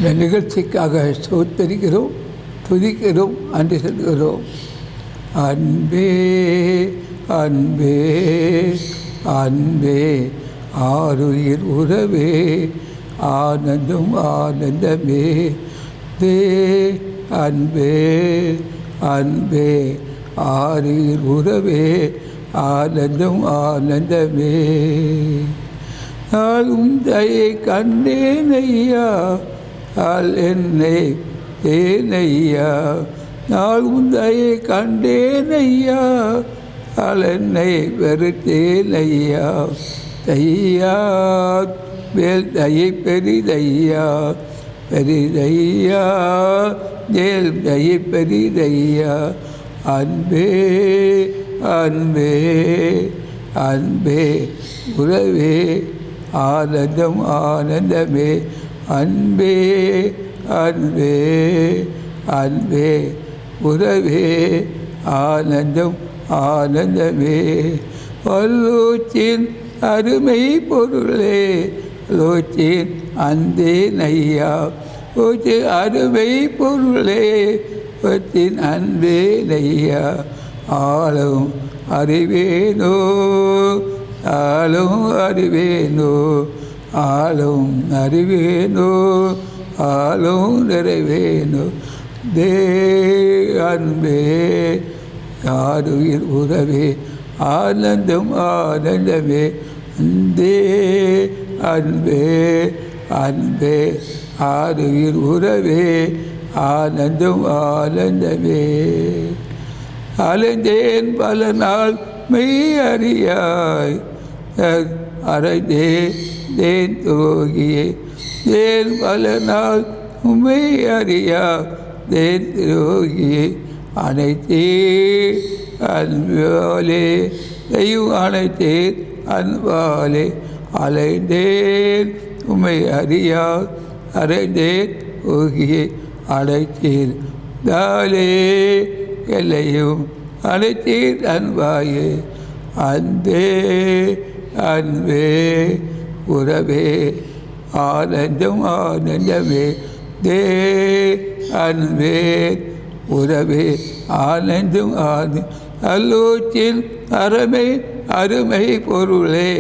இந்த நிகழ்ச்சிக்காக ஸ்தோத்திரிக்கிறோம், துதிக்கிறோம், அன்று செல்கிறோம். அன்பே அன்பே அன்பே ஆருயிர் உறவே ஆனந்தம் ஆனந்தமே தே அன்பே அன்பே ஆருயிர் உறவே ஆனந்தம் ஆனந்தமே. நான் உந்தையை கண்டேன் ஐயா, ஆள் என்னை தேனையா. நான் உந்தையை கண்டேன் ஐயா, ஆள் என்னை வெறுத்தேன் ஐயா. தையா மேல் தயை பெரிதையா, பெரிதையா மேல் தயை பெரிதையா. அன்பே அன்பே அன்பே உறவே ஆனந்தம் ஆனந்தமே. அன்பே அன்பே அன்பே உறவே ஆனந்தம் ஆனந்தமே. வல்லூச்சின் அருமை பொருளே லோச்சின் அந்தே நையா. ஓச்சி அருமை பொருளே ஒத்தின் அன்பே நையா. ஆளும் அறிவேனோ ஆளும் அறிவேனோ ஆளும் அறிவேனோ ஆளும் நிறைவேனோ. தே அன்பே ஆருயிர் உறவே ஆனந்தம் ஆனந்தமே. அந்தே அன்பே அன்பே ஆருயிர் உறவே ஆனந்தம் ஆனந்தமே. அலைந்தேன் பல நாள் மெய் அறியாய் அறைந்தே தேன் துரோகியே. தேன் பல நாள் மெய் அறியா தேன் துரோகியே. அனைத்தே அன்பாலே தெய்வம் அனைத்தேன் அன்பாலே. அலைந்தேன் உம்மை அறியா அறைந்தேன் ஓகியே. அழைத்தேன் தாலே எல்லையும் அனைத்தீர் அன்பாயே. அன்பே அன்பே உறவே ஆனந்தம் ஆனந்தமே. தே அன்பே உறவே ஆனந்தம் ஆனந்தம். அல்லூச்சின் அருமை அருமை பொருளே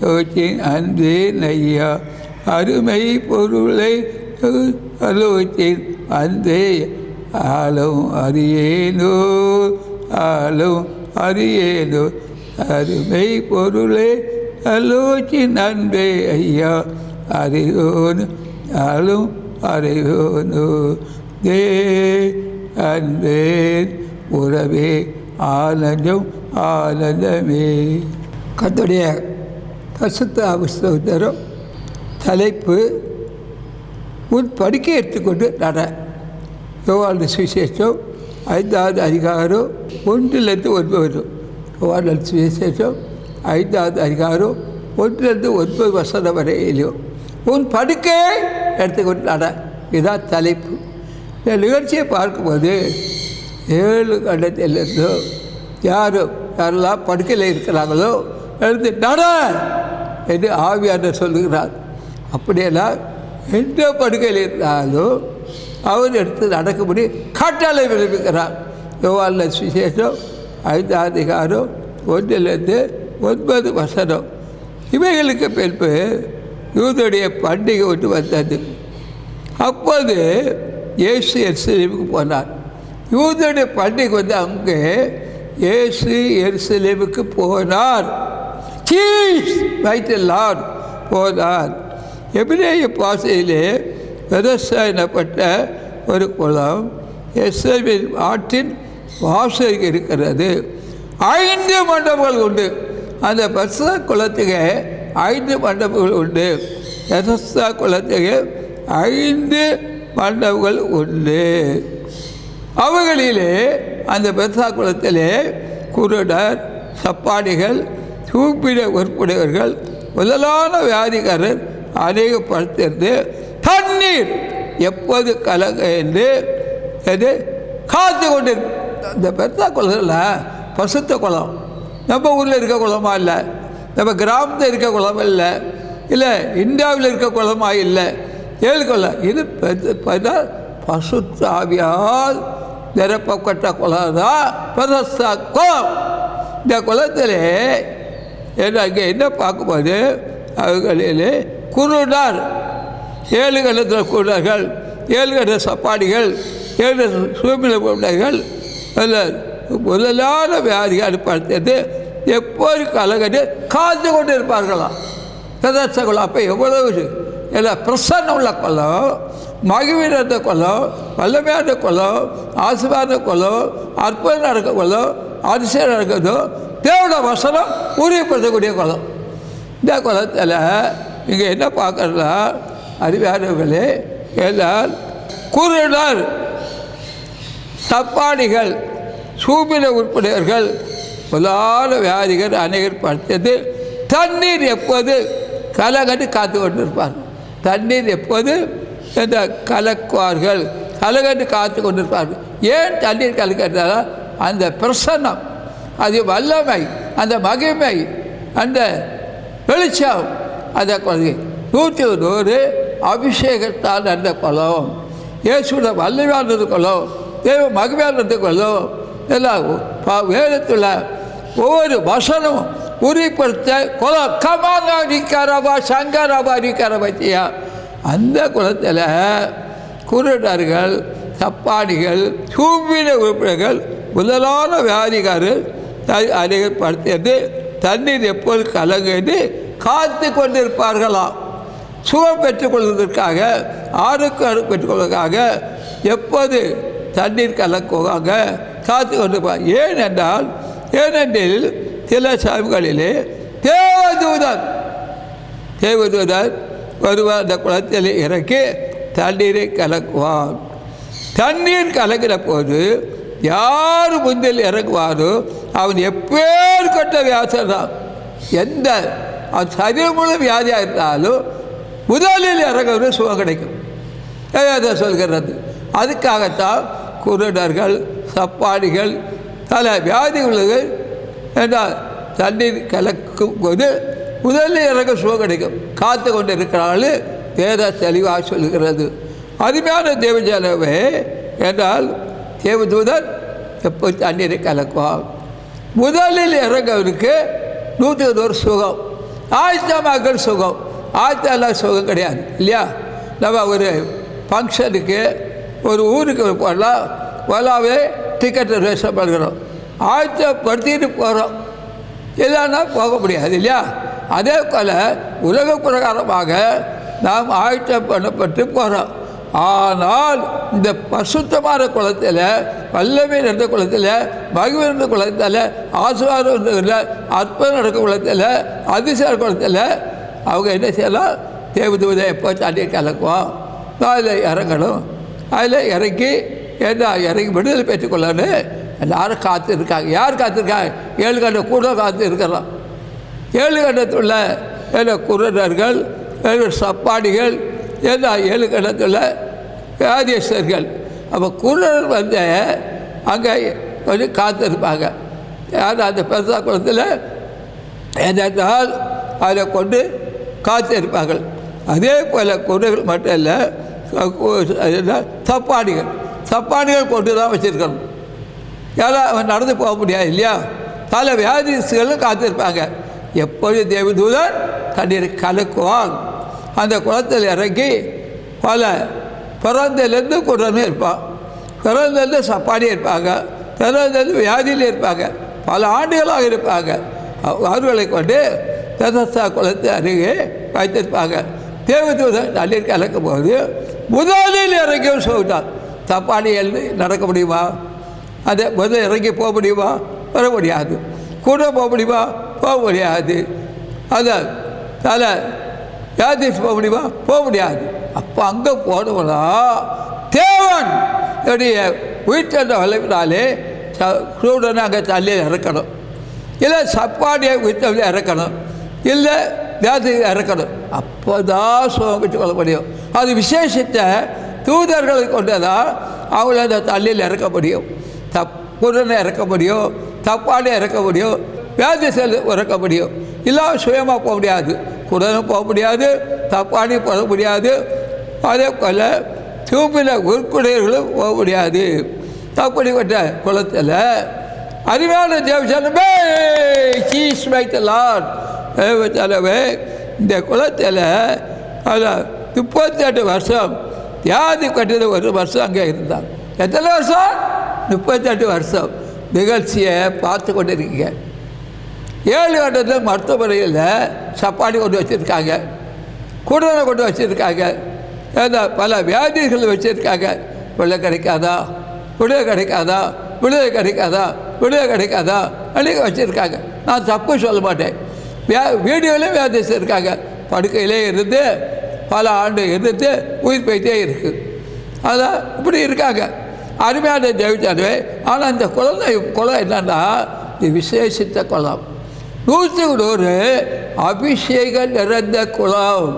லோச்சின் அன்பே நையா. அருமை பொருளை அல்லூச்சின் அன்பே. ஆளும் அறியேனோ ஆளும் அறியேனோ அருமை பொருளே அல்லூச்சின் அன்பே ஐயா. அறிவோனு ஆளும் அறிவோனோ. தே அன்பே உறவே ஆனந்தம் ஆனந்தமே. கர்த்தருடைய பரிசுத்த புஸ்தகம் தலைப்பு உன் படுக்கை எடுத்துக்கொண்டு நட. யோவான் சுவிசேஷம் 5வது அதிகாரம் 1-9. யோவான் சுவிசேஷம் 5வது அதிகாரம் 1-9 வசனம் வரையிலும் உன் படுக்கை எடுத்துக்கொண்டு நட. இதுதான் தலைப்பு. இந்த நிகழ்ச்சியை பார்க்கும்போது 7 கண்டத்திலிருந்து யாரெல்லாம் படுக்கையில் இருக்கிறாங்களோ எழுந்து நட என்று ஆவியானவர் சொல்லுகிறார். அப்படியெல்லாம் எந்த படுக்கையில் இருந்தாலும் அவர் எடுத்து நடக்கும்படி கட்டளை விரும்புகிறார். யோவான் சுவிசேஷம் 5வது அதிகாரம் 1-9 வசனம். இவைகளுக்கு பின்பு யூதருடைய பண்டிகை ஒன்று வந்தது. அப்போது இயேசு எருசலேமுக்கு போனார். யூதருடைய பண்டிகை வந்து அங்கே இயேசு எருசலேமுக்கு போனார். வைத்தெல்லாம் போனார். எபிரேய பாஷையிலே பெதஸ்தா எனப்பட்ட ஒரு குளம் எருசலேமின் ஆற்றின் வாசல் இருக்கிறது. 5 மண்டபங்கள் உண்டு. அந்த பெதஸ்தா குளத்துக்கு 5 மண்டபங்கள் உண்டு. பெதஸ்தா குளத்துக்கு 5 மண்டபங்கள் உண்டு. அவைகளிலே அந்த பெதஸ்தா குளத்திலே குருடர், சப்பாடிகள், தூப்பிட உறுப்புடையவர்கள், முதலான வியாதிக்காரர் அநேக படுத்திருந்து தண்ணீர் எப்போது கலங்க என்று காத்து கொண்டு. இந்த பெத்தா குளத்தில் பசுத்த குளம் நம்ம ஊரில் இருக்க குளமா இல்லை, நம்ம கிராமத்தில் இருக்க குளம் இல்லை, இல்லை இந்தியாவில் இருக்க குளமாக இல்லை. ஏழுக்கொள்ள இது பசுத்த ஆவியால் நிரப்பப்பட்ட குளம் தான் பிரசஸ்த குளம். இந்த குளத்தில் அங்கே என்ன பார்க்கும்போது அவர்களிலே குருடர், 7 கணத்தில் குருடர்கள், 7 கண சப்பாடிகள், 7 சூழ்நிலைகள் முதலான வியாதிகள் படுத்தது எப்போது கலகட்டு காத்து கொண்டு இருப்பார்களாம். பிரதர்ச குளம் அப்போ எவ்வளவு எல்லாம் பிரசன்னம் உள்ள குளம், மகிழ்ந்த குளம், வல்லமையான குளம், ஆசீர்வாத குளம், அற்புதம் நடக்க குளம், அதிசயம் நடக்குதோ தேவட வசனம் உறுதிப்படுத்தக்கூடிய குளம். இந்த குளத்தில் இங்கே என்ன பார்க்குறதா அறிவாளர்களே, எல்லாம் குருடர், சப்பாடிகள், சூபின உறுப்பினர்கள், முதலான வியாதிகள் அநேகர் படுத்தது தண்ணீர் எப்போது கலகட்டு காத்து கொண்டு இருப்பார். தண்ணீர் எப்போது இந்த கலக்குவார்கள், கலகட்டு காத்து கொண்டிருப்பார்கள். ஏன் தண்ணீர் கலக்கிறால் அந்த பிரசன்னம், அது வல்லமை, அந்த மகிமை, அந்த வெளிச்சம், அந்த குழந்தை 100 அபிஷேகத்தால் நடந்த குளம், இயேசுட வல்லமையானது குளம், தேவ மகிமையானது குளம். எல்லாம் வேதத்தில் ஒவ்வொரு வசனமும் உறுதிப்படுத்த குளம். கமானிக்காரபா சங்கரபாரிக்காரபத்தியா அந்த குளத்தில் குருடர்கள், சப்பாடிகள், சூம்பின உறுப்பினர்கள், முதலான வியாதிகாரர் அநேகர் படுத்தது தண்ணீர் எப்போது கலங்குன்னு காத்து கொண்டிருப்பார்களாம். சுகம் பெற்றுக்கொள்வதற்காக, ஆரோக்கியம் பெற்றுக்கொள்வதற்காக எப்போது தண்ணீர் கலக்குவாங்க காத்து கொண்டிருப்பாங்க. ஏனென்றில் சில சமயங்களிலே தேவதூதன் வருவார், அந்த குளத்தில் இறக்கி தண்ணீரை கலக்குவார். தண்ணீர் கலக்கிற போது யார் முந்தில் இறங்குவாரோ அவன் எப்பேர் கொண்ட வியாசம் தான், எந்த சரீரம் முழு வியாதியாக இருந்தாலும் முதலில் இறங்குவது சுகம் கிடைக்கும் சொல்கிறது. அதுக்காகத்தான் குருடர்கள், சப்பாடிகள், பல வியாதிகள் என்றால் தண்ணீர் கலக்கும் போது முதலில் இறங்க சுகம் கிடைக்கும். காத்து கொண்டு இருக்கிறார்கள் வேத தெளிவாக சொல்கிறது. அருமையான தேவஜானவே என்றால் தேவதூதன் எப்போ தண்ணீரை கலக்குவார். முதலில் இறங்கவருக்கு 101 சுகம், ஆயத்தமாக்கள் சுகம், ஆயத்தெல்லாம் சுகம் கிடையாது இல்லையா. நம்ம ஒரு ஃபங்க்ஷனுக்கு ஒரு ஊருக்கு போகலாம், ஓலாவே டிக்கெட்டை ரிசர்வ் பண்ணுறோம், ஆயத்தப்படுத்திட்டு போகிறோம், இல்லைன்னா போக முடியாது இல்லையா. அதே போல் உலக பிரகாரமாக நாம் ஆயத்தம் பண்ணப்பட்டு போகிறோம். ஆனால் இந்த பசுத்தமான குளத்தில், வல்லமை நடந்த குளத்தில், மகிழ்வு நடந்த குளத்தில், ஆசீர்வாதம் நடந்த அற்புதம் நடக்க குளத்தில், அதிசய குளத்தில் அவங்க என்ன செய்யலாம், தேவதூதை எப்போ தண்ணீர் கலக்குவோம், அதில் இறங்கணும். அதில் இறங்கி இறங்கி விடுதலை பெற்றுக்கொள்ளன்னு எல்லாரும் காத்து இருக்காங்க. யார் காத்திருக்காங்க? 7 கண்ட கூட காத்து இருக்கிறோம். 7 கண்டத்துள்ள 7 குருடர்கள், 7 சப்பாடிகள், 7 கண்டத்தில் வியாதியஸ்தர்கள். அப்போ குருடர் வந்து அங்கே வந்து காத்திருப்பாங்க. யார் அந்த பெருசா குளத்தில் என்னால் அதை கொண்டு காத்திருப்பார்கள். அதே போல் குருடர்கள் மட்டும் இல்லை, சப்பாடிகள் கொண்டு தான் வச்சுருக்கணும். ஏன்னா அவன் நடந்து போக முடியாது இல்லையா. பல வியாதிகளும் காத்திருப்பாங்க. எப்போது தேவதூதன் தண்ணீரை கலக்குவான். அந்த குளத்தில் இறங்கி பல பிறந்திலேருந்து குருடனும் இருப்பான், பிறந்திலேருந்து சப்பாடியும் இருப்பாங்க, பிறந்திலேருந்து வியாதியிலும் இருப்பாங்க, பல ஆண்டுகளாக இருப்பாங்க. அவர்களை கொண்டு பெதஸ்தா குளத்தை அருகே வைத்திருப்பாங்க. தேவதூதன் தண்ணீர் கலக்கும் போது முதலில் இறங்கியும் சொல்லிட்டான். சப்பாடிகள் நடக்க முடியுமா? அதை முதல் இறங்கி போக முடியுமா? வர முடியாது. கூட போக முடியுமா? போக முடியாது. அதை தலை வியாதி போக முடியுமா? போக முடியாது. அப்போ அங்கே போனோம்னா தேவன் என்னுடைய வீட்டில் வளர்ப்பினாலே சூடனை அங்கே தள்ளியில் இறக்கணும், இல்லை சப்பாடியை வீட்டில் இறக்கணும், இல்லை வியாதி இறக்கணும். அப்போ தான் சுகம் பெற்றுக் கொள்ள முடியும். அது விசேஷத்தை தூதர்களை கொண்டு தான் அவங்கள அந்த தள்ளியில் இறக்க முடியும். குருடனை இறக்க முடியும், தப்பாடி இறக்க முடியும், வியாதி செல் இறக்க முடியும். இல்லாமல் சுயமாக போக முடியாது. குருடனும் போக முடியாது, தப்பாடி போக முடியாது, அதே போல் தூம்பில் உருக்குடையர்களும் போக முடியாது. அப்படிப்பட்ட குளத்தில் அருமையான தேவசனமே சீஸ் வைத்தலான் தேவசனமே இந்த குளத்தில் அதில் 38 வருஷம் வியாதி கட்டியது. ஒரு வருஷம் அங்கே இருந்தான். எத்தனை வருஷம்? 38 வருஷம். நிகழ்ச்சியை பார்த்து கொண்டு இருக்கீங்க. 7 கட்டத்தில் மருத்துவமனையில் சாப்பாடு கொண்டு வச்சுருக்காங்க, குடலை கொண்டு வச்சுருக்காங்க, பல வியாதிகள் வச்சுருக்காங்க. பிள்ளை கிடைக்காதா, விடுதலை கிடைக்காதா, விடுதலை கிடைக்காதா, விடுதலை கிடைக்காதா அன்றைக்கி வச்சுருக்காங்க. நான் தப்பு சொல்ல மாட்டேன். வீடியோலையும் வியாதி வச்சுருக்காங்க. படுக்கையிலே இருந்து பல ஆண்டு இருந்து உயிர் போயிட்டே இருக்குது. அதான் இப்படி இருக்காங்க. அருமையான தேவச்சானவே. ஆனால் இந்த குளம் என்னன்னா இது விசேஷித்த குளம். 100 அபிஷேகம் நிறைந்த குளம்.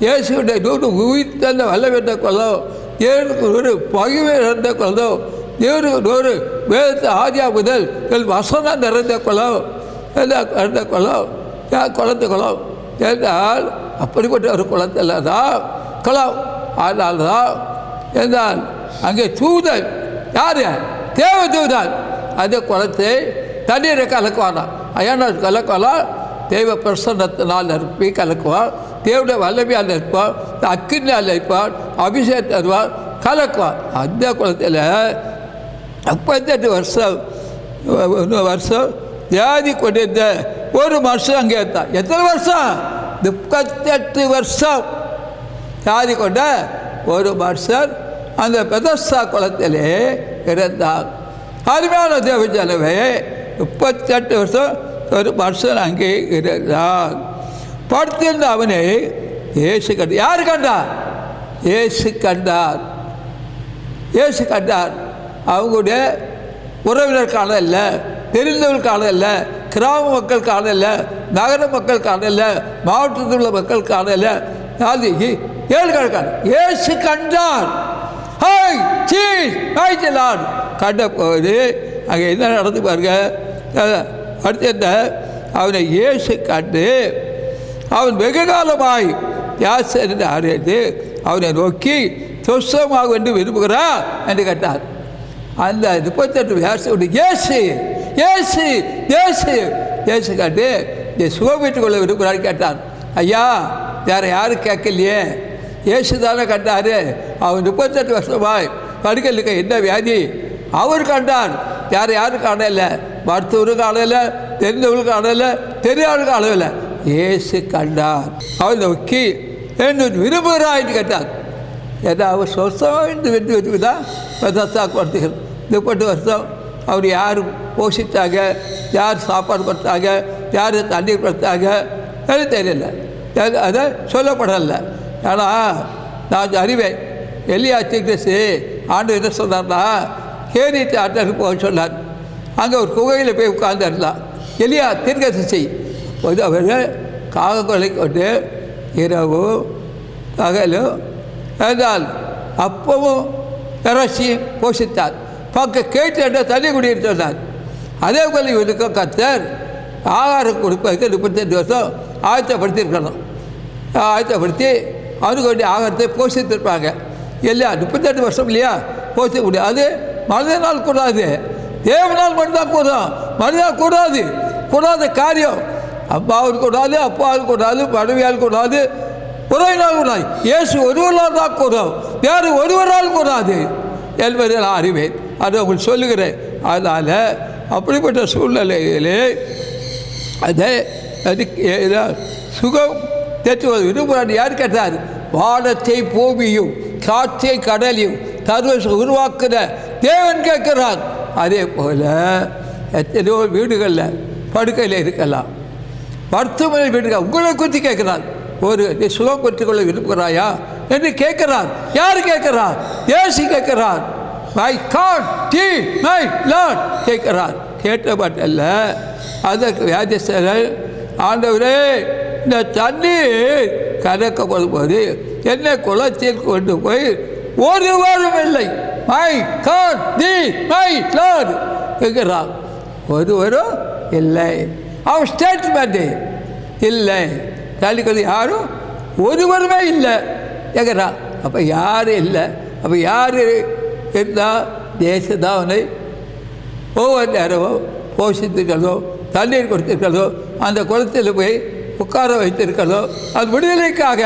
இயேசுடைய 100 உயிர்த்தந்த வல்லவென்ற குளம். 100 பகிர்வு நிறைந்த குளம். 100 வேதத்தை ஆதியா முதல் வசனம் நிறைந்த குளம். நிறைந்த குளம். குளத்து குளம் என்றால் அப்படிப்பட்ட ஒரு குளத்தில் தான் குளம். அதனால தான் என்றால் அங்கே தூதன் யார்? தேவ தூதன் அந்த குளத்தை தண்ணீரை கலக்குவானா. ஐயா கலக்கலாம். தெய்வ பிரசன்னத்தினால் நிரப்பி கலக்குவான். தேவனுடைய வல்லமையால் இருப்பான். அக்கினால் இருப்பான். அபிஷேகம் தருவான். கலக்குவான். அந்த குளத்தில் 38 வருஷம் வியாதி கொண்டிருந்த ஒரு வருஷம் அங்கே இருந்தான். எத்தனை வருஷம்? 38 வருஷம் வியாதி கொண்ட ஒரு வருஷம் அந்த பெதஸ்தா குளத்திலே இருந்தான். அருமையான தேவஜனவே 38 வருஷம் ஒரு வருஷம் அங்கே இருந்தான். படுத்திருந்த அவனை இயேசு கண்டார். யார் கண்டார்? இயேசு கண்டார். இயேசு கண்டார். அவங்களுடைய உறவினர் காணல, தெரிந்தவர்கள் காணல, கிராம மக்கள் காணல, நகர மக்கள் காணல, மாவட்டத்தில் உள்ள மக்கள் காணல. அது 7 கணக்கான இயேசு கண்டார். கண்ட போது அங்கே என்ன நடந்து பாருங்க. அடுத்த அவனை இயேசு கண்டு அவன் வெகு காலமாய் யாசர் அறிந்து அவனை நோக்கி சொசமாக என்று விரும்புகிறான் என்று கேட்டார். அந்த 38 வயசு இயேசு இயேசு இயேசு இயேசு கண்டு இந்த சுகமீட்டுக் கொள்ள விரும்புகிறான்னு கேட்டான். ஐயா வேறு யாரும் கேட்கலையே, இயேசு தானே கண்டார். அவன் 38 வருஷமாய் படுக்கையில் இருக்க என்ன வியாதி அவர் கண்டான். யாரும் காணல, மருத்துவரும் காணல, தெரிந்தவர்கள் காணல, தெரியாதவர்கள் காணல. இயேசு கண்டார். அவன் நோக்கி என்ன விரும்புகிறான்னு கேட்டான். ஏன்னா அவர் சொசமாக வெற்றி வச்சுதான் படுத்துகள் 38 வருஷம் அவர் யார் போஷித்தாங்க, யார் சாப்பாடு கொடுத்தாங்க, யார் தண்ணீர் கொடுத்தாங்க எனக்கு தெரியல. அதை சொல்லப்படலை. ஆனால் நான் அறிவேன். எலியா தீர்க்கதரிசி ஆண்டு என்ன சொன்னார்னா கேரிட்டு ஆட்டருக்கு போக சொன்னார். அங்கே ஒரு குகையில் போய் உட்கார்ந்து இருந்தான் எலியா தீர்க்கதரிசி. போது அவர் காகங்களை கொண்டு இரவு பகலும் என்றால் அப்பவும் இறச்சி போஷித்தார். பக்க கேட்டு தண்ணி குடியிருத்து சொன்னார். அதே போல் இவருக்கு கர்த்தர் ஆகாரம் கொடுப்பதற்கு 38 வருஷம் ஆயத்தப்படுத்தியிருக்கணும். ஆயத்தப்படுத்தி அவனுக்கு வேண்டிய ஆகாரத்தை போஷித்திருப்பாங்க. இல்லையா 38 வருஷம் இல்லையா போஷிக்க முடியாது. அது மனிதனால் கூடாது, தேவனால் மட்டும்தான் கூடும். மனிதனால் கூடாது. கூடாத காரியம் அம்மாவுக்கு கூடாது, அப்பாவுக்கு கூடாது, மனைவியால் கூடாது, உறவினால் கூடாது. இயேசு ஒருவரால் தான் கூடும், வேறு ஒருவரால் கூடாது என்பதை நான் அறிவேன். அதை உங்களுக்கு சொல்லுகிறேன். அதனால் அப்படிப்பட்ட சூழ்நிலையிலே அதை சுகம் தேற்றுவது விரும்புகிறார். யார் கேட்டார்? வானத்தை பூமியும் காற்றை கடலையும் தருவ உருவாக்குற தேவன் கேட்கிறார். அதே போல் எத்தனையோ வீடுகளில் படுக்கையில் இருக்கலாம், மருத்துவமனை வீடுகள் உங்களை குறித்து கேட்கிறார். ஒரு நீ சுகம் பெற்றுக்கொள்ள விரும்புகிறாயா என்று கேட்கிறார். யார் கேட்கிறார்? இயேசு கேட்கிறார். My God the my Lord கேட்கிறார். கேட்டப்பட்டல்ல அதற்கு வியாதிஸ்தர்கள் ஆண்டவரே இந்த தண்ணீர் கலக்கப்படும் போது என்ன குளத்தில் கொண்டு போய் ஒருவரும் இல்லை. My God the my Lord கேட்கிறார். ஒருவரும் இல்லை. அவர் ஸ்டேட்மெண்ட்டு இல்லை. தள்ளிக்கிறது யாரும் ஒருவருமே இல்லை கேட்குறான். அப்போ யாரும் இல்லை. அப்போ யார் இருந்தால் தேசம் அவனை ஒவ்வொரு நேரமும் போஷித்திருக்கிறதோ, தண்ணீர் கொடுத்திருக்கிறதோ, அந்த குளத்தில் போய் உட்கார வைத்திருக்கிறதோ, அது விடுதலைக்காக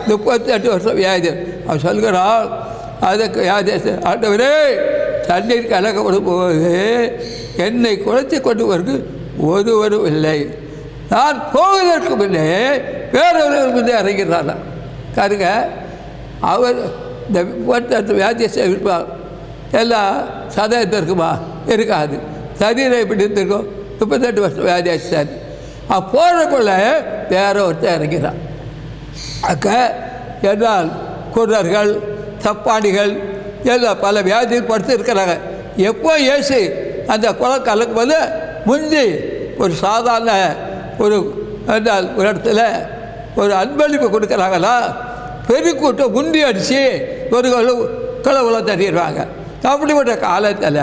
38 வருஷம் வியாதி. அவன் சொல்கிறான், அதுக்கு வியாதி, ஆண்டவரே தண்ணீர் கலக்கப்படும் போது என்னை குளத்தை கொண்டு வருது ஒருவரும் இல்லை, நான் போவதற்கு முன்னே வேறொருவர் முன்னே இறங்கிறான். பாருங்க, அவர் இந்த 38 வியாதியை இருப்பார். எல்லாம் சதயத்தில் இருக்குமா? இருக்காது. சரீரம் எப்படி இருந்திருக்கும்? 38 வருஷம் வியாதியாச்சு. சரி, போகிறக்குள்ள வேற ஒருத்தர் இறங்கிறான். அக்க என்றால் குருடர்கள், தப்பாடிகள் எல்லாம் பல வியாதியில் படுத்து இருக்கிறாங்க. எப்போ இயேசு அந்த குளம் கலக்கும் போது முந்தி ஒரு சாதாரண ஒரு என்றால் ஒரு இடத்துல ஒரு அன்பளிப்பு கொடுக்குறாங்களா, பெருக்கூட்டம் குண்டி அடித்து ஒரு கிளவுல தட்டிடுவாங்க. அப்படிப்பட்ட காலத்தில்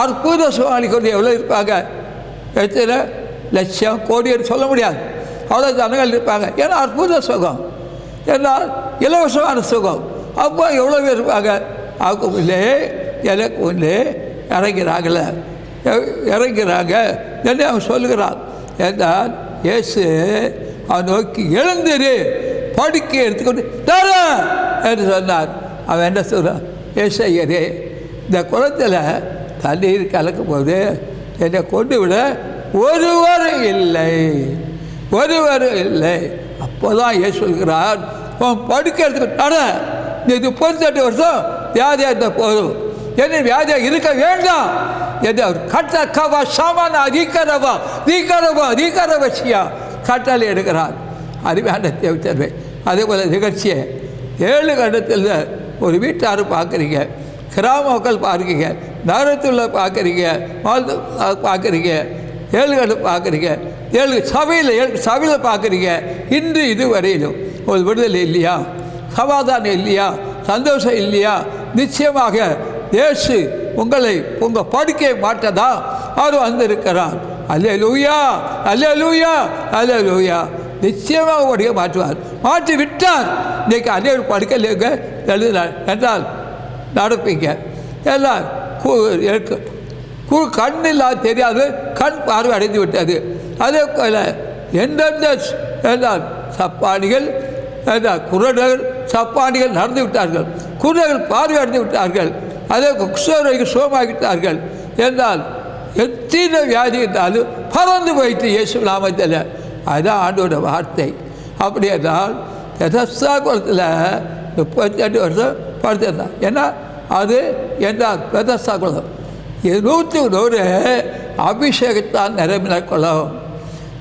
அற்புத சுவாமி கொண்டு எவ்வளோ இருப்பாங்க? எத்தனை லட்சம் கோடி சொல்ல முடியாது, அவ்வளோ ஜனங்கள் இருப்பாங்க. ஏன்னா அற்புத சுகம், ஏன்னா இலவசமான சுகம். அப்போ எவ்வளோ பேர் இருப்பாங்க? அவங்க உள்ளே எனக்கு உள்ளே இறங்கிறாங்கள, இறங்கிறாங்க என்று அவன் சொல்லுகிறான். என்றால் இயேசு அவன் நோக்கி எழுந்திரு, படுக்கை எடுத்துக்கொண்டு தர என்று சொன்னார். அவன் என்ன சொல்கிறான்? ஏசையரே, இந்த குளத்தில் தண்ணீர் கலக்கும் போது என்னை கொண்டு விட ஒருவரும் இல்லை, ஒருவரும் இல்லை. அப்போ தான் ஏசு சொல்கிறார், உன் படுக்கை எடுத்துக்கிட்டு நட, நீ 38 வருஷம் வியாதியாக இருந்தால் போதும், என்ன வியாதியாக இருக்க வேண்டாம் என்று அவர் கட்டக்கவா சாமான அதிகரவா தீக்கரவா தீக்கரவசியா கட்டளை எடுக்கிறார். அருமையான தேவைத்தன்மை. அதே போல் நிகழ்ச்சியை 7 கட்டத்தில் ஒரு வீட்டார் பார்க்குறீங்க, கிராம மக்கள் பார்க்குறீங்க, நகரத்தில் பார்க்குறீங்க, பார்க்குறீங்க, 7 கட்டம் பார்க்குறீங்க, 7 சபையில் பார்க்குறீங்க. இன்று இதுவரையிலும் ஒரு விடுதலை இல்லையா? சமாதானம் இல்லையா? சந்தோஷம் இல்லையா? நிச்சயமாக இயேசு உங்களை உங்கள் படுக்கையை மாட்டதா அவர் வந்திருக்கிறார். அல்லேலூயா, அல்லேலூயா, அல்லேலூயா. நிச்சயமாக உடைய மாற்றுவார். மாற்றி விட்டார். இன்றைக்கு அநேக படுக்கையில் எழுதினார் என்றால் நடப்பீங்க. எல்லாம் கண்ணில்லாத தெரியாது, கண் பார்வை அடைந்து விட்டது. அதே போல் எந்தெந்த என்றால் சப்பானிகள் என்றால் குருடர்கள் சப்பானிகள் நடந்து விட்டார்கள், குருடர்கள் பார்வை அடைந்து விட்டார்கள், அதே குஷ்டரோகிகள் சுகமாகிவிட்டார்கள். என்றால் எத்தனை வியாதி இருந்தாலும் பறந்து போயிட்டு இயேசு நாமத்தில். அதுதான் ஆண்டோட வார்த்தை. அப்படி என்றால் எதஸ்தா குளத்தில் 38 வருஷம் படுத்திருந்தான். ஏன்னா அது என்றால் பெதஸ்தா குளம் 100க்கு 100 அபிஷேகத்தால் நிரம்பின குளம்,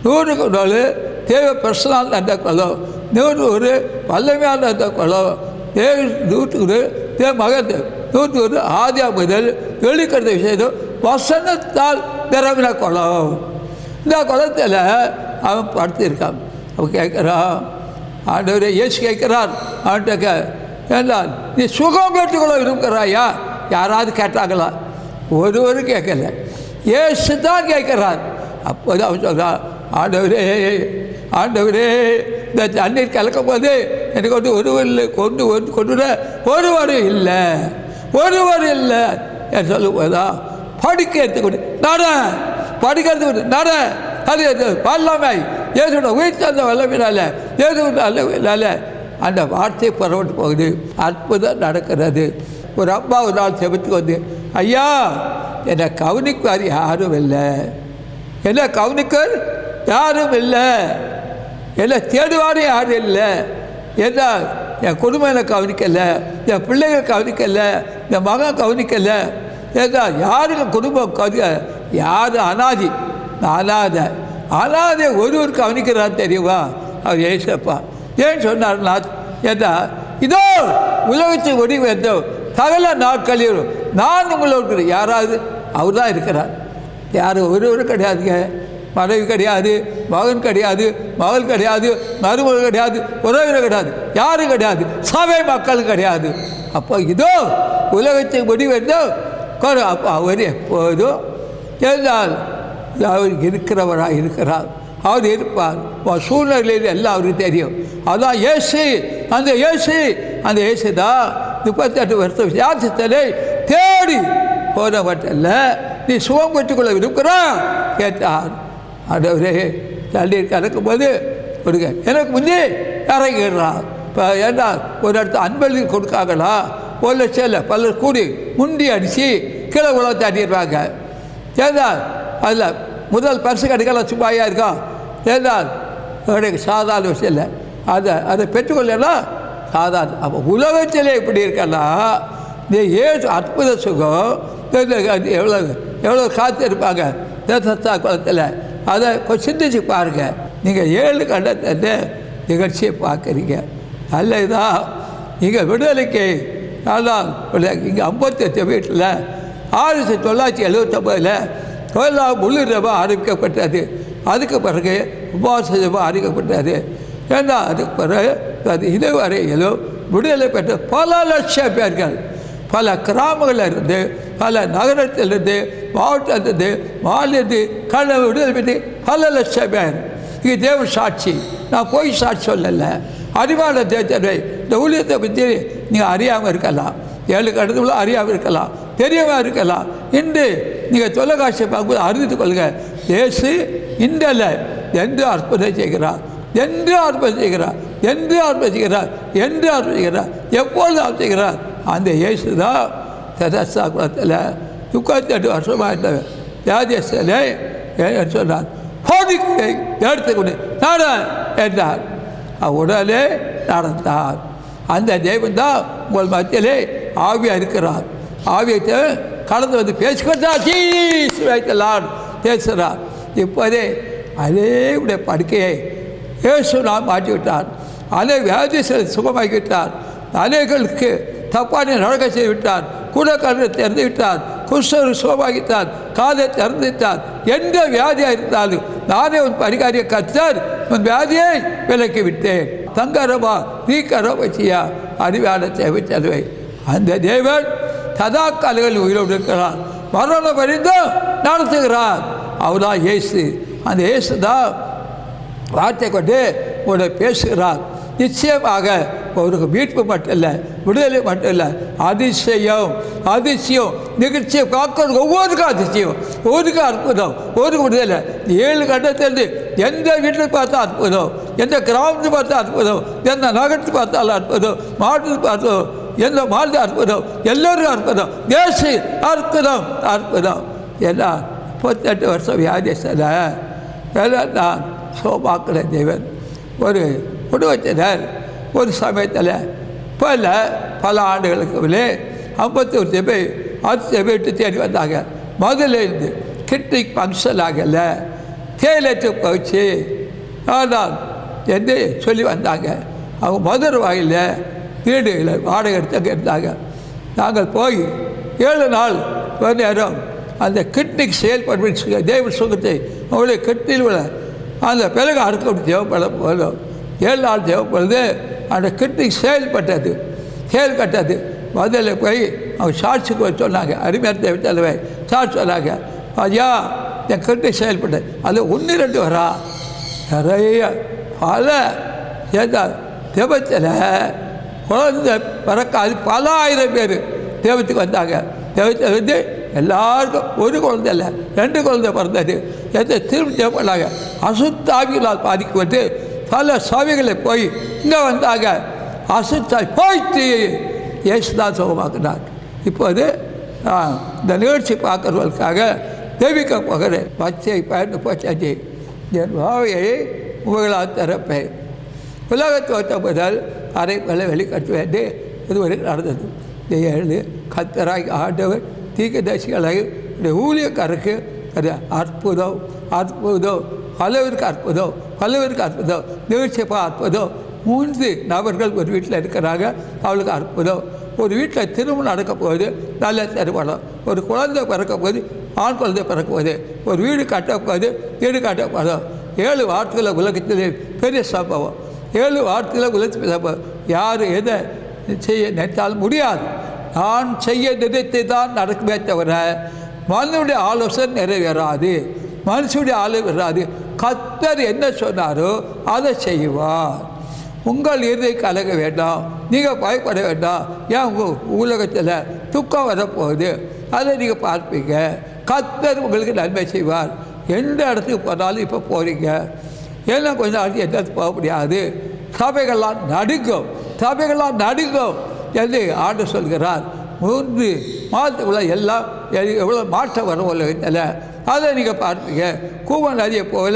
100க்கு 100 தேவ பிரசனால் நடந்த குளம், 100 வல்லமையால் நடந்த குளம், 100க்கு தேவ மகன் 100 ஆதியா முதல் வெளிக்கடுத்த விஷயம் வசனத்தால் நிரம்பின குளம். இந்த குளத்தில் அவன் படுத்திருக்கான். அவன் கேட்குறான், ஆண்டவரே இயேசு கேட்குறான் அவன்கிட்ட, என்றால் நீ சுகம் பெற்றுக்கொள்ள இருக்கிறாயா? யாராவது கேட்டாங்களா? ஒருவரும் கேட்கல, இயேசு தான் கேட்குறான். அப்போது அவன் சொல்கிறான், ஆண்டவரே ஆண்டவரே, இந்த தண்ணீர் கலக்கும் போது எனக்கு வந்து ஒருவர் இல்லை, கொண்டு ஒருவரும் இல்லை, ஒருவரும் இல்லை என்று சொல்லும்போதா படுக்கை எடுத்துக்கொண்டு நட, படுக்கை எடுத்துக்கொண்டு நட. அது வல்லமை ஏதோட உயிர் தந்த வல்லமையினால ஏதோனால அந்த வார்த்தை புறப்பட்டு போகுது. அற்புதம் நடக்கிறது. ஒரு அம்மா ஒரு நாள் செபத்துக்கு வந்து, ஐயா என்னை கவனிக்கார் யாரும் இல்லை, என்னை கவனிக்க யாரும் இல்லை, என்னை தேடுவார் யாரும் இல்லை, ஏன்னா என் குடும்பம் என்னை கவனிக்கலை, என் பிள்ளைகள் கவனிக்கலை, என் மகன் கவனிக்கலை, ஏன்னா யாருக்கு குடும்பம் கவனிக்க, யாரும் அனாதி அனாதை ஒருவர் கவனிக்கிறார் தெரியுமா? அவர் ஏசப்பா. ஏன் சொன்னார்னா, ஏன்னா இதோ உலகத்தை முடிவு எந்தோ சகல நாட்களில் நான் உங்களுக்கு யாராவது அவர் தான் இருக்கிறார். யாரும் ஒருவரும் கிடையாதுங்க. மனைவி கிடையாது, மகன் கிடையாது, மகள் கிடையாது, மருமகள் கிடையாது, உறவினர் கிடையாது, யாரும் கிடையாது, சபை மக்கள் கிடையாது. அப்போ இதோ உலகத்தை முடிவென்றோ அப்போ அவர் எப்போதும் என்றால் அவர் இருக்கிறவராக இருக்கிறார், அவர் இருப்பார். சூழ்நிலையில் எல்லாம் அவருக்கு தெரியும். அதான் இயேசு, அந்த இயேசு அந்த இயேசுதா 38 வருஷம் வித்தியாசத்திலே தேடி போனவற்றில் நீ சுகம் பெற்றுக்கொள்ள விரும்புகிறான் கேட்டார். ஆண்டவரே தண்ணீர் கலக்கும்போது கொடுங்க எனக்கு முன்னே இறங்கிடுறான். இப்போ ஏன்னா ஒரு இடத்துல அன்பளி கொடுக்காங்களா 1 லட்சம் இல்லை பலர் கூடி முண்டி அடித்து கீழே உழவு தட்டிடுவாங்க. ஏன்னால் அதில் முதல் பரிசு கிடைக்கலாம் சும்மாயாக இருக்கும். ஏன்னால் எனக்கு சாதாரண விஷயம் இல்லை. அதை பெற்றுக்கொள்ளலாம் சாதாரண. அப்போ உலகத்திலே இப்படி இருக்கலாம். இந்த ஏழு அற்புத சுகம் எவ்வளோ எவ்வளோ காத்திருப்பாங்க தேசத்தா குளத்தில். அதை கொஞ்சம் சிந்திச்சு பாருங்கள். நீங்கள் 7 கண்டத்தை நிகழ்ச்சியை பார்க்குறீங்க. நல்லதுதான். நீங்கள் விடுதலைக்கு ஆனால் இங்கே 58 வீட்டில் 1979 தொழிலாளர் முழு ரபா ஆரம்பிக்கப்பட்டது. அதுக்கு பிறகு உபவாச ஜபம் ஆரம்பிக்கப்பட்டது. ஏன்னா அதுக்கு பிறகு அது இதுவரையிலும் விடுதலை பெற்ற பல லட்சம் பேர்கள் பல கிராமங்களில் இருந்து பல நகரத்திலிருந்து மாவட்டத்திலிருந்து மாநிலத்து கடவுள் விடுதலை பெற்று பல லட்சம் பேர். இது தேவ சாட்சி. நான் போய் சாட்சி சொல்லலை. அறிவான தேவை இந்த ஊழியத்தை பற்றி நீங்கள் அறியாமல் இருக்கலாம். 7 கட்டத்துக்குள்ள அறியாமல் இருக்கலாம். தெரியமாக இருக்கலாம். இன்று நீங்கள் தொலைக்காட்சியை பார்க்கும்போது அறிந்து கொள்ளுங்கள். இயேசு இன்றல்ல என்று அற்புதம் செய்கிறார். என்று அற்புதம் செய்கிறார். என்று அற்புதம் செய்கிறார். என்று அற்புதம் செய்கிறார். எப்பொழுது அற்புதம் செய்கிறார்? அந்த இயேசு தான் தெரசா குளத்தில் 38 வருஷமாக இருந்த வியாதியஸ்தனை சொன்னார். போதிக்கை எடுத்துக்கொண்டு நட என்றார். உடனே நடந்தார். அந்த தெய்வம் தான் உங்கள் மத்தியிலே ஆவியாக இருக்கிறார். ஆவியத்தை கடந்து வந்து பேசிக்கொண்டார் பேசுகிறார். இப்போதே அதே உடைய படுக்கையை இயேசு நாம் மாற்றிவிட்டார். அநேக வியாதிகளை சுகமாக்கிவிட்டார். அநேகளுக்கு தப்பான நடக்க செய்து விட்டார். கூட கண்ணை திறந்து விட்டார். குஷ்டரை சுகமாக்கிட்டார். காதை திறந்து விட்டார். எந்த வியாதியாக இருந்தாலும் நானே உன் பரிகாரிய கர்த்தர் உன் வியாதியை விலக்கி விட்டேன். தங்கரமா நீக்கரோ வச்சியா அறிவான தேவை செலவை. அந்த தேவன் சதா காலங்களில் உயிரோடு இருக்கிறார். மரணம் வரைந்தும் நடத்துகிறார். அவர்தான் இயேசு. அந்த இயேசு தான் வார்த்தை கொண்டு உன்னை பேசுகிறார். நிச்சயமாக அவருக்கு மீட்பு மட்டும் இல்லை, விடுதலை மட்டும் இல்லை, அதிசயம் அதிசயம் நிகழ்ச்சியை காக்கிறது ஒவ்வொருக்கும் அதிசயம், ஒவ்வொருக்கும் அற்புதம், ஒவ்வொருக்கு விடுதலை. 7 கட்டத்திலிருந்து எந்த வீட்டில் பார்த்தா அற்புதம், எந்த கிராமத்தை பார்த்தா அற்புதம், எந்த நகரத்தை பார்த்தாலும் அற்புதம், மாவட்டத்தை பார்த்தோம் எந்த மாநில அற்புதம், எல்லோருக்கும் அற்புதம். தேசி அற்புதம் அற்புதம். எல்லாம் 38 வருஷம் வியாதியஸ்தல எல்லாம் நான் சோமாக்கிற தேவன். ஒரு குடும்பத்தினர் ஒரு சமயத்தில் பல ஆண்டுகளுக்கு மேலே 51 பேர் 10 பேர்ட்டு தேடி வந்தாங்க. முதல்ல இருந்து கிட்னி ஃபங்க்ஷன் ஆகலை, தேயிலட்டு போச்சு ஆனால் என்று சொல்லி வந்தாங்க. அவங்க மதுரை வாயில் வீடுகளை வாடகை எடுத்து இருந்தாங்க. நாங்கள் போய் 7 நாள் நேரம் அந்த கிட்னிக்கு செயல்படுத்தி தேவ சுகத்தை அவங்களுடைய கிட்னியில் உள்ள அந்த பிறகு அறுக்க தேவைப்பட போதும் 7 நாள் தேவைப்படுது. அந்த கிட்னிக்கு செயல்பட்டது. முதல்ல போய் அவங்க சாட்சிக்கு போய் சொன்னாங்க. அருமையான தேவை தலைவை சாட்சி சொன்னாங்க. ஐயா என் கிட்னி செயல்பட்டது. அது 1 2 வரா நிறைய பல தேவத்தில் குழந்தை பிறக்காது பல 1000 பேர் தேவத்துக்கு வந்தாங்க. தேவத்தில் வந்து எல்லாருக்கும் ஒரு குழந்தை இல்லை 2 குழந்தை பிறந்தது. திரும்ப தேவைப்படாங்க. அசுத்தாவிகளால் பாதிக்கப்பட்டு பல சாவிகளை போய் இங்கே வந்தாங்க. அசுத்தாவி போயிட்டு இயேசுதான் சுகமாக்கினார். இப்போது இந்த நிகழ்ச்சி பார்க்குறவர்களுக்காக தேவிக்க போகிறேன். பச்சை பயந்து போச்சாச்சு. என் வாவையை உங்களால் திறப்பேன். உலகத்தோட்ட முதல் அரை பல வெளிக்கட்டுவேன். இதுவரை நடந்தது. எழுது கத்தராய் ஆண்டவர் தீர்க்கதரிசிகளாக ஊழியக்காரருக்கு அது அற்புதம் அற்புதம், பலவருக்கு அற்புதம் பலவருக்கு அற்புதம். நிகழ்ச்சியப்பா அற்புதம். 3 நபர்கள் ஒரு வீட்டில் இருக்கிறாங்க. அவளுக்கு அற்புதம். ஒரு வீட்டில் திருமணம் நடக்க போகுது, நல்ல திருமணம். ஒரு குழந்தை பிறக்க போகுது, ஆண் குழந்தை பிறக்க போகுது. ஒரு வீடு கட்டப்போகுது, வீடு கட்டப்போதும். 7 வார்த்தைகளை உலகத்திலே பெரிய சம்பவம். 7 வார்த்தைகளை உலகத்தில் சம்பவம். யார் எதை செய்ய நினைத்தாலும் முடியாது. நான் செய்ய நினைத்து தான் நடக்குமே தவிர மனுடைய ஆலோசனை நிறைவேறாது. மனுஷனுடைய ஆலோசனை வராது. கர்த்தர் என்ன சொன்னாரோ அதை செய்வார். உங்கள் இருதை கலங்க வேண்டாம், நீங்கள் பயப்பட வேண்டாம். ஏன் உங்கள் உலகத்தில் துக்கம் வரப்போகுது, அதை நீங்கள் பார்ப்பீங்க. கர்த்தர் உங்களுக்கு நன்மை செய்வார். எந்த இடத்துக்கு போனாலும் இப்போ போகிறீங்க, ஏன்னா கொஞ்ச நாளைக்கு எந்த இடத்துக்கு போக முடியாது. சபைகள்லாம் நடுங்கும் என்று ஆண்டு சொல்கிறார். 3 மாதத்துக்குள்ள எல்லாம் எவ்வளோ மாற்றம் வரும் உலகத்தில், அதை நீங்கள் பார்ப்பீங்க. கூவம் நதியை போல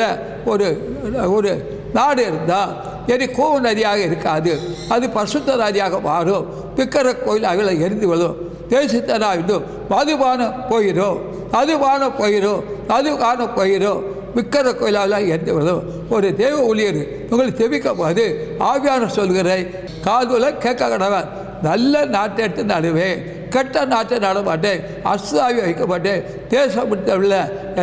ஒரு நாடு இருந்தால் இனி கூவம் நதியாக இருக்காது, அது பரிசுத்த நதியாக மாறும். விக்கிர கோயில் அகல எரிந்து விடும். தேசத்தனாக மதுபானம் போயிடும், அது காண போயிடும். விக்கிர கோயிலாக எரிந்து விடும். ஒரு தெய்வ ஊழியர் உங்களுக்கு தெவிக்கும் போது ஆவியான சொல்கிறேன், காதுல கேட்க கடவன். நல்ல நாட்டை எடுத்து நடுவேன், கெட்ட நாட்டை நட மாட்டேன், அசுதாவி வைக்க மாட்டேன். தேசம் உள்ள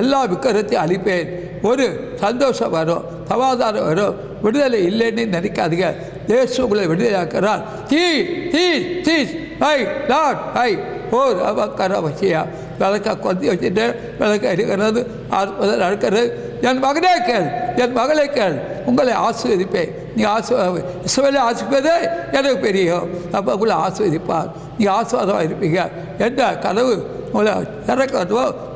எல்லா விக்கிரத்தையும் அழிப்பேன். ஒரு சந்தோஷம் வரும், சமாதானம் வரும். விடுதலை இல்லைன்னு நினைக்காதீங்க. தேசம் உங்களை விடுதலையாக்கிறார். ஓர் அவக்கரவசியா விளக்க கொத்தி வச்சுட்டு விளக்க எடுக்கிறது, நடக்கிறது. என் மகனே கேள், உங்களை ஆசீர்வதிப்பேன். நீ இஸ்ரவேலை ஆசீர்வதிப்பதே எனக்கு பெரியும். அப்போ உங்களை ஆசீர்வதிப்பார், நீங்கள் ஆசீர்வாதமாக இருப்பீங்க. எந்த கனவு உங்களை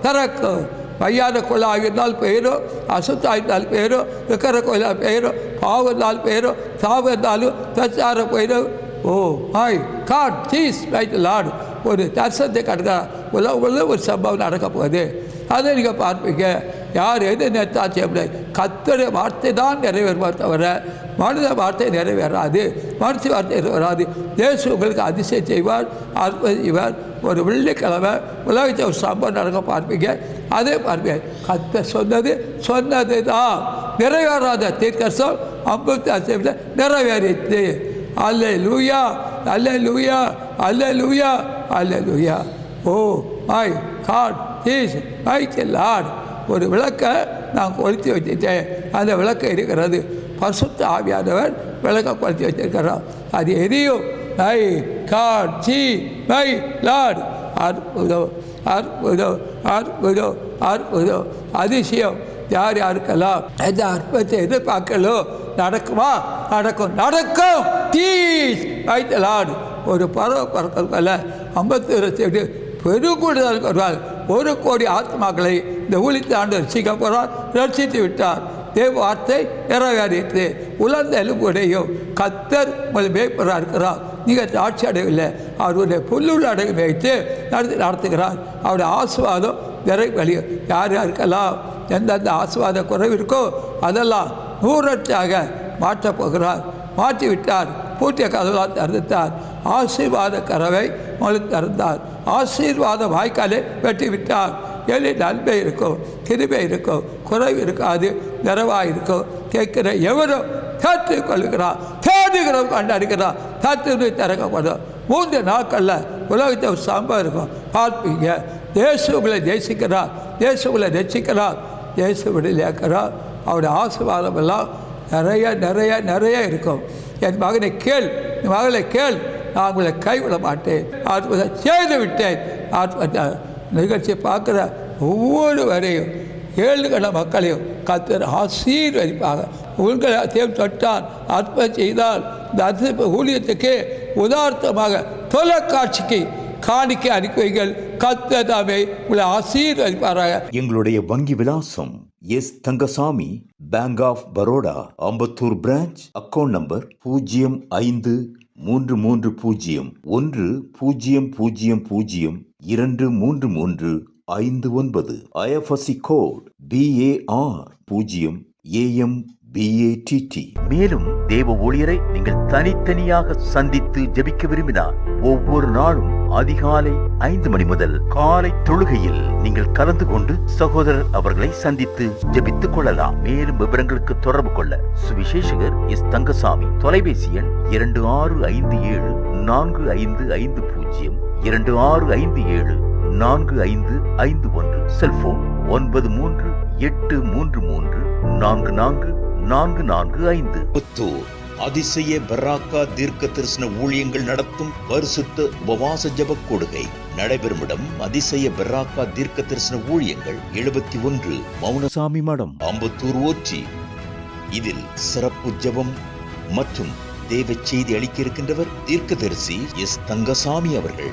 திறக்கும். வையான கொள்ளாக இருந்தால் பெயரும், அசுத்தாயிருந்தால் பெயரும், விக்கிர கோயிலாக பெயரும், பாவம் இருந்தால் பெயரும், சாவு இருந்தாலும் பிரச்சார போயிடும். ஓ மை காட் சீஸ் ரைட் லார்ட். ஒரு தரிசனத்தை கட்டுக்கிறார். உலக ஒரு சம்பவம் நடக்க போகுது, அதை நீங்கள் பார்ப்பீங்க. யார் எது நேர்த்தாச்சு அப்படி கர்த்தருடைய வார்த்தை தான் நிறைவேறுமா தவிர மனித வார்த்தை நிறைவேறாது, மனுஷ வார்த்தை நிறைவேறாது. தேசம் உங்களுக்கு அதிசயம் செய்வார், அற்புதம் செய்வார். ஒரு வெள்ளிக்கிழமை உலகத்தை ஒரு சம்பவம் நடக்க பார்ப்பீங்க, அதே பார்ப்பீங்க. கர்த்தர் சொன்னது தான் நிறைவேறாத தீர்க்கதரிசனம் 56 நிறைவேறிச்சு. அல்லேலூயா, அல்லேலூயா, அல்லேலூயா, அல்லேலூயா. Oh my God is might Lord. ஒரு விளக்கை நான் கொளுத்தி வச்சுட்டேன், அந்த விளக்கை இருக்கிறது. பரிசுத்த ஆவியானவர் விளக்கை கொளுத்தி வச்சிருக்கிறார், அது எரியும். My God the my Lord. அற்புதம், அற்புதம், அற்புதம், அற்புதம், அதிசயம். யாருக்கெல்லாம் எந்த அற்புதத்தை எதிர்பார்க்கலோ நடக்குமா? நடக்கும். These might Lord. ஒரு பறவை பறக்கிறதுல 50 பெருங்கூடுதல் வருவார். 1 கோடி ஆத்மாக்களை இந்த ஊழியத்தை ஆண்டு ரசிக்க போகிறார், ரசித்து விட்டார். தேவ வார்த்தை நிறைவேறிட்டு உலர்ந்த எலும்புடையும் கர்த்தர் உங்களை மேய்ப்பராக இருக்கிறார். நீங்கள் ஆட்சி அடையவில்லை, அவருடைய புல்லுள்ள அடகு மேய்த்து நடத்துகிறார். அவருடைய ஆசீர்வாதம் நிறைவழியும். யாருக்கெல்லாம் எந்தெந்த ஆசீர்வாத குறைவு இருக்கோ அதெல்லாம் 100 மாற்றப் போகிறார். மாற்றிவிட்டார். பூட்டிய கதவுலாம் திறந்தார். ஆசீர்வாத கரவை உங்களுக்கு திறந்தார். ஆசீர்வாத வாய்க்காலை வெட்டி விட்டார். எலி நன்மை இருக்கும், கிருபை இருக்கும், குறைவு இருக்காது, நிறைவாக இருக்கும். கேட்கிற எவரும் தேர்த்து கொள்ளுகிறார், தேடுகிறோம் கண்டறிகிறார், தேர்த்து திறக்கப்படும். 3 நாட்களில் உலகத்தை ஒரு சம்பவம் இருக்கும், பார்ப்பீங்க. தேசம் உங்களை நேசிக்கிறார், தேசம் உங்களை ரசிக்கிறார், தேசம் விடுதலையாக்கிறார். அவருடைய ஆசீர்வாதம் எல்லாம் நிறைய நிறைய நிறைய இருக்கும். என் மகனை கேள், என் மகளை கேள், நான் உங்களை கைவிட மாட்டேன், அற்புதம் செய்து விட்டேன். நிகழ்ச்சியை பார்க்குற ஒவ்வொரு வரையும் 7 கண மக்களையும் கர்த்தர் ஆசீர்வதிப்பாக. உங்களை தேவன் தொட்டால், அற்புதம் செய்தால், இந்த அற்புத ஊழியத்துக்கு உதாரணமாக தொலைக்காட்சிக்கு காணிக்கை அனுப்புவீர்கள். கர்த்தர் தாமே உங்களை ஆசீர்வதிப்பாராக. எங்களுடைய வங்கி விலாசம் S Thangasamy, bank of Baroda, Ambattur branch. Account number 05300100023359. IFSC code BAR 0AMBATT. மேலும் தேவ ஊழியரை நீங்கள் தனித்தனியாக சந்தித்து ஜெபிக்க விரும்பினார் ஒவ்வொரு நாளும் அதிகாலை 5 மணி முதல் காலை தொழுகையில் நீங்கள் கலந்து கொண்டு சகோதரர் அவர்களை சந்தித்து ஜெபித்துக் கொள்ளலாம். மேலும் விவரங்களுக்கு தொடர்பு கொள்ள சுவிசேஷகர் எஸ் தங்கசாமி. தொலைபேசி எண் 26574550, 26574551. செல்போன் 9383344445. புத்தூர் அதிசய பராக்கா தீர்க்க தரிசன ஊழியங்கள் நடத்தும் பரிசுத்த உபவாச ஜெப கொடுகை நடைபெறும் இடம் அதிசய பராக்கா தீர்க்க தரிசன ஊழியங்கள் 71 மௌனசாமி மடம், அம்பத்தூர் ஓச்சி. இதில் சிறப்பு ஜெபம் மற்றும் தேவ செய்தி அளிக்க இருக்கின்றவர் தீர்க்கதரிசி எஸ் தங்கசாமி அவர்கள்.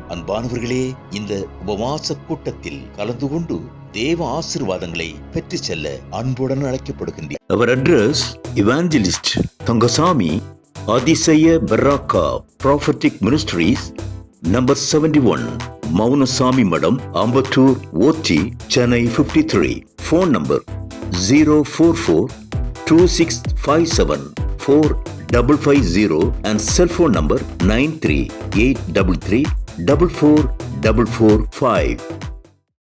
அன்பானவர்களே, இந்த உபவாச கூட்டத்தில் கலந்து கொண்டு தேவ ஆசீர்வாதங்களை பெற்று செல்ல அன்புடன் அழைக்கப்படுகின்றனர். அவர் அட்ரஸ் இவாஞ்சலிஸ்ட் தங்கசாமி, அதிசய Baraka prophetic ministries, number 71, Mounasamy Madam, Ambattur, ஓச்சி, Chennai 53. Phone number 04426574550 and cell phone number 9383344445.